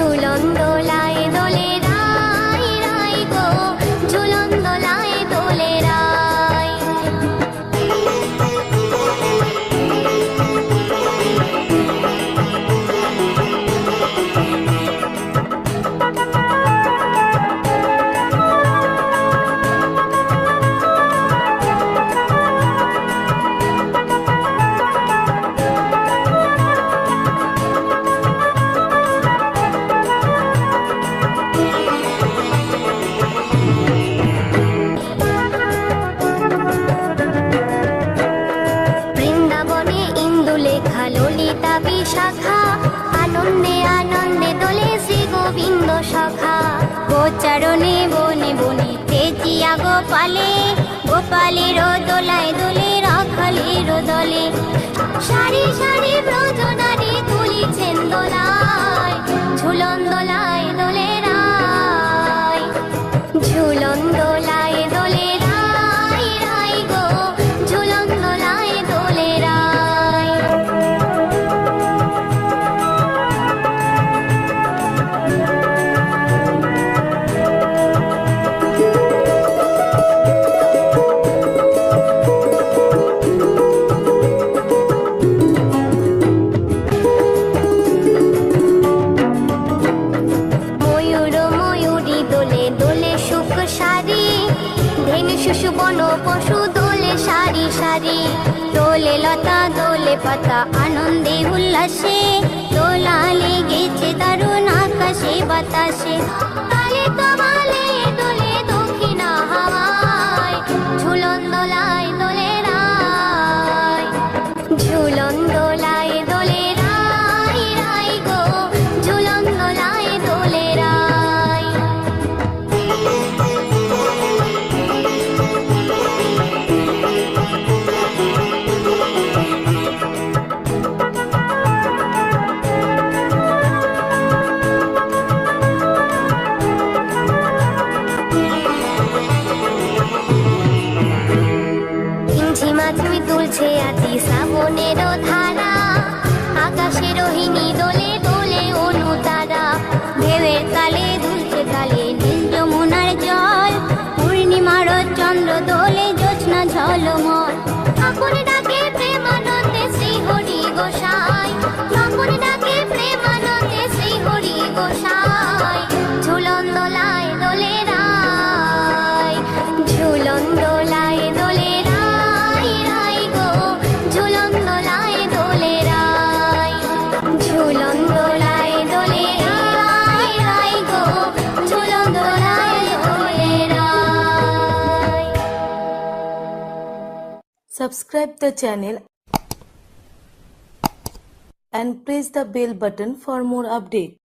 ঝুলন দোলায় দোলে রাই রাই গো, ঝুলন দোলায় দোলে রাই। ললিতা বিশাখা, আনন্দে আনন্দে দোলে শ্রী গোবিন্দ সখা। গোচারণে বনে বনে তেজিয়া গোপালে, গোপালের দোলায় দোলে রাখালের দলে। সারি সারি ব্রজনারী তুলিছেন দোলায়, ঝুলন দোলায় দোলে রাই। ঝুলন দোলায় দোলে রাই রাই গো, ঝুলন দোলায় দোলে রাই। শিশু বন পশু দোলে সারি সারি, দোলে লতা দোলে পাতা আনন্দে উল্লাসে, দোলা লেগেছে দারুণ আকাশে বাতাসে। তালে তালে দোলে দক্ষিণা হাওয়ায়, ঝুলন দোলায় দোলে রাই। ঝুলন দোলায় দোলে রাই রাই গো, ঝুলন দোলায় দোলে রাই। ঝিমাঝিমি তুলছে আছি শ্রাবণের ধারা, আকাশে রোহিণী দোলে দোলে অনুতারা। ঢেউয়ের তালে দুলছে তালে নীল যমুনার জল, পূর্ণিমার চন্দ্র দোলে জ্যোৎস্না ঝলমল। তখন ডাকে প্রেমানন্দে শ্রী হরি গোসাই, তখন ডাকে প্রেমানন্দে শ্রী হরি গোসাই। ঝুলন দোলায় দোলে রাই, ঝুলন দোলায় দোলে রাই রাই গো, ঝুলন দোলায় দোলে রাই। ঝুলন দোলায় দোলে রাই রাই গো, ঝুলন দোলায় দোলে রাই। Subscribe the channel and press the bell button for more updates.